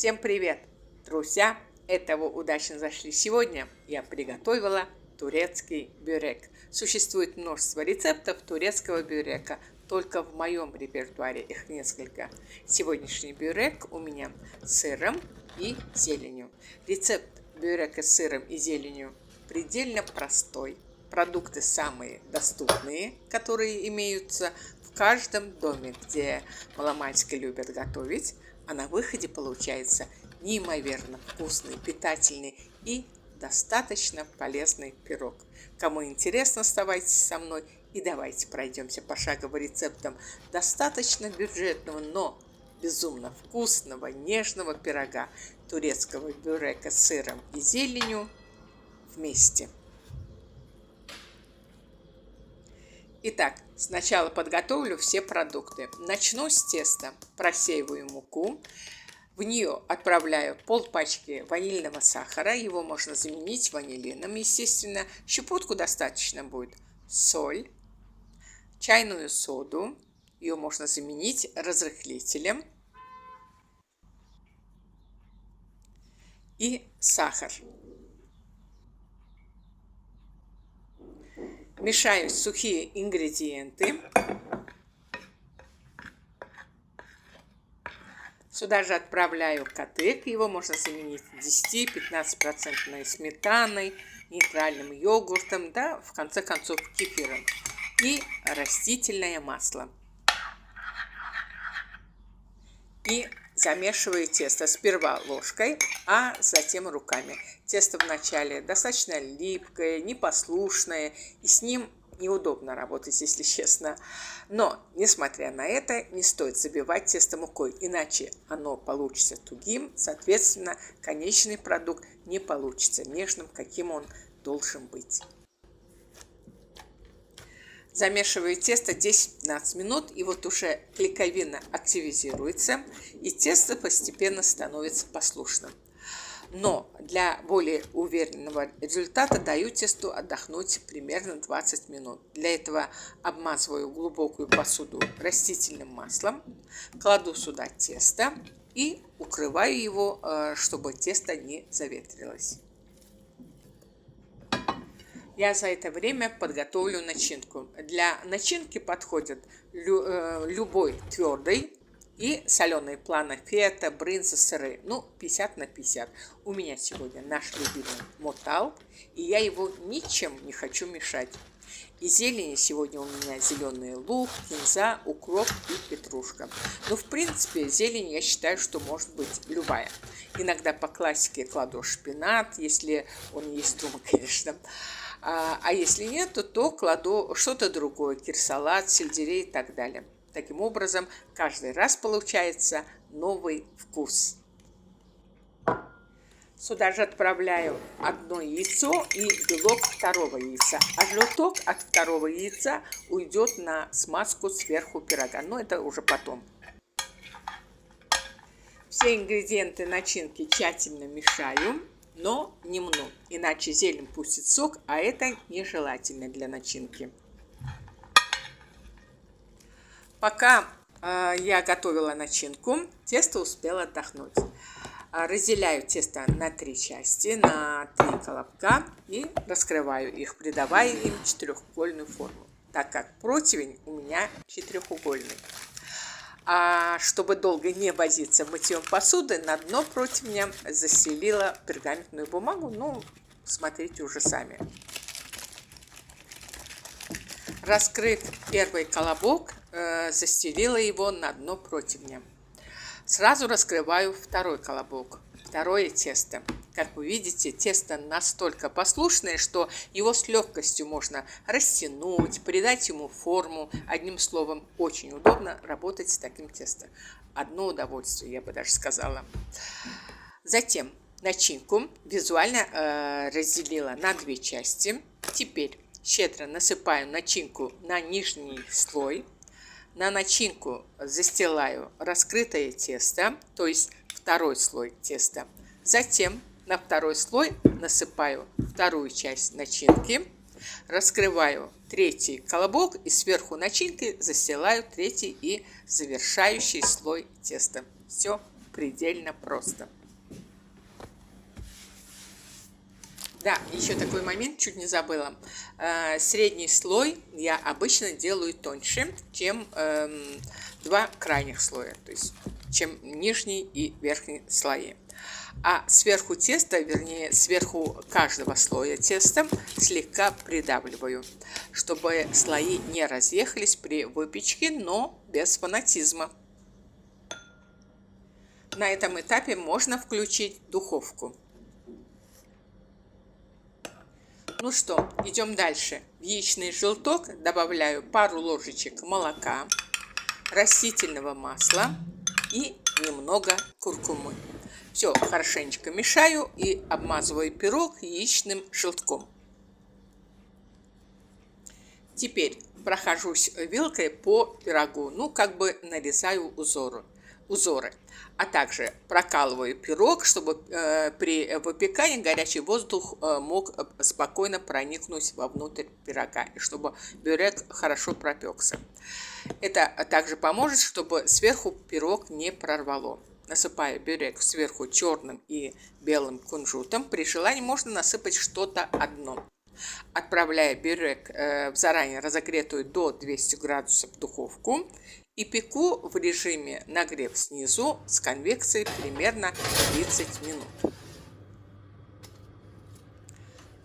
Всем привет, друзья! Это вы удачно зашли. Сегодня я приготовила турецкий бюрек. Существует множество рецептов турецкого бюрека, только в моем репертуаре их несколько. Сегодняшний бюрек у меня с сыром и зеленью. Рецепт бюрека с сыром и зеленью предельно простой. Продукты самые доступные, которые имеются в каждом доме, где маломальски любят готовить. А на выходе получается неимоверно вкусный, питательный и достаточно полезный пирог. Кому интересно, оставайтесь со мной и давайте пройдемся пошагово рецептам достаточно бюджетного, но безумно вкусного, нежного пирога турецкого бюрека с сыром и зеленью вместе. Итак, сначала подготовлю все продукты. Начну с теста. Просеиваю муку. В нее отправляю пол-пачки ванильного сахара. Его можно заменить ванилином, естественно. Щепотку достаточно будет. Соль, чайную соду. Ее можно заменить разрыхлителем. И сахар. Мешаю сухие ингредиенты. Сюда же отправляю катык. Его можно заменить 10-15% сметаной, нейтральным йогуртом, да, в конце концов кефиром. И растительное масло. И замешиваю тесто сперва ложкой, а затем руками. Тесто вначале достаточно липкое, непослушное, и с ним неудобно работать, если честно. Но, несмотря на это, не стоит забивать тесто мукой, иначе оно получится тугим, соответственно, конечный продукт не получится нежным, каким он должен быть. Замешиваю тесто 10-15 минут, и вот уже клейковина активизируется, и тесто постепенно становится послушным. Но для более уверенного результата даю тесту отдохнуть примерно 20 минут. Для этого обмазываю глубокую посуду растительным маслом, кладу сюда тесто и укрываю его, чтобы тесто не заветрилось. Я за это время подготовлю начинку. Для начинки подходит любой твердый и соленые планы фета, брынза, сыры. 50 на 50. У меня сегодня наш любимый мотал, и я его ничем не хочу мешать. Из зелени сегодня у меня зеленый лук, кинза, укроп и петрушка. В принципе, зелень я считаю, что может быть любая. Иногда по классике кладу шпинат, если он есть дома, конечно. А если нет, то кладу что-то другое, кирсалат, сельдерей и так далее. Таким образом, каждый раз получается новый вкус. Сюда же отправляю одно яйцо и белок второго яйца. А желток от второго яйца уйдет на смазку сверху пирога. Но это уже потом. Все ингредиенты начинки тщательно мешаю, но не мну, иначе зелень пустит сок, а это нежелательно для начинки. Пока я готовила начинку, тесто успело отдохнуть. Разделяю тесто на 3 части, на 3 колобка и раскрываю их, придавая им четырехугольную форму, так как противень у меня четырехугольный. А чтобы долго не возиться мытьем посуды, на дно противня застелила пергаментную бумагу, смотрите уже сами. Раскрыв первый колобок, застелила его на дно противня. Сразу раскрываю второй колобок, второе тесто. Как вы видите, тесто настолько послушное, что его с легкостью можно растянуть, придать ему форму. Одним словом, очень удобно работать с таким тестом. Одно удовольствие, я бы даже сказала. Затем начинку визуально разделила на 2 части. Теперь щедро насыпаю начинку на нижний слой. На начинку застилаю раскрытое тесто, то есть второй слой теста. Затем на второй слой насыпаю вторую часть начинки, раскрываю третий колобок и сверху начинки застилаю третий и завершающий слой теста. Все предельно просто. Да, еще такой момент, чуть не забыла. Средний слой я обычно делаю тоньше, чем два крайних слоя, то есть чем нижний и верхний слои. А сверху теста, вернее, сверху каждого слоя теста слегка придавливаю, чтобы слои не разъехались при выпечке, но без фанатизма. На этом этапе можно включить духовку. Ну что, идем дальше. В яичный желток добавляю пару ложечек молока, растительного масла и немного куркумы. Все хорошенечко мешаю и обмазываю пирог яичным желтком. Теперь прохожусь вилкой по пирогу, ну как бы нарезаю узоры. А также прокалываю пирог, чтобы при выпекании горячий воздух мог спокойно проникнуть вовнутрь пирога, и чтобы бюрек хорошо пропекся. Это также поможет, чтобы сверху пирог не прорвало. Насыпаю бюрек сверху черным и белым кунжутом. При желании можно насыпать что-то одно. Отправляю бюрек в заранее разогретую до 200 градусов духовку и пеку в режиме нагрев снизу с конвекцией примерно 30 минут.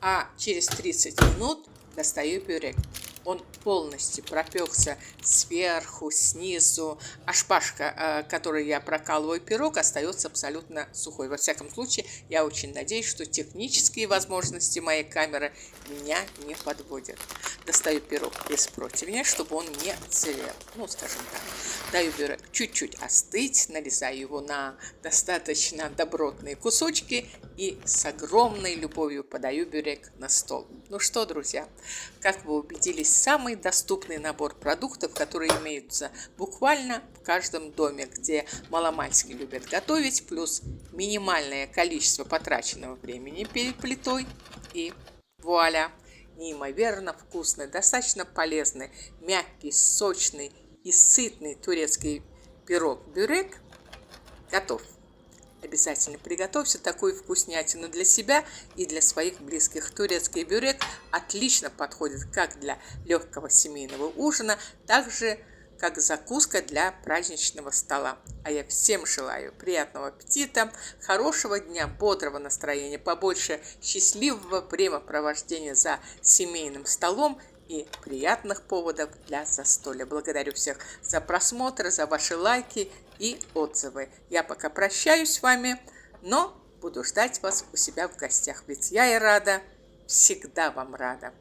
А через 30 минут достаю бюрек. Он полностью пропекся сверху, снизу, а шпажка, которой я прокалываю пирог, остается абсолютно сухой. Во всяком случае, я очень надеюсь, что технические возможности моей камеры меня не подводят. Достаю пирог из противня, чтобы он не отсырел. Ну, скажем так. Даю бюрек чуть-чуть остыть, нарезаю его на достаточно добротные кусочки и с огромной любовью подаю бюрек на стол. Ну что, друзья, как вы убедились, самый доступный набор продуктов, которые имеются буквально в каждом доме, где маломальски любят готовить, плюс минимальное количество потраченного времени перед плитой, и вуаля! Неимоверно вкусный, достаточно полезный, мягкий, сочный и сытный турецкий пирог-бюрек готов. Обязательно приготовьте такую вкуснятину для себя и для своих близких. Турецкий бюрек отлично подходит как для легкого семейного ужина, так же как закуска для праздничного стола. А я всем желаю приятного аппетита, хорошего дня, бодрого настроения, побольше счастливого времяпровождения за семейным столом и приятных поводов для застолья. Благодарю всех за просмотр, за ваши лайки и отзывы. Я пока прощаюсь с вами, но буду ждать вас у себя в гостях, ведь я и рада, всегда вам рада.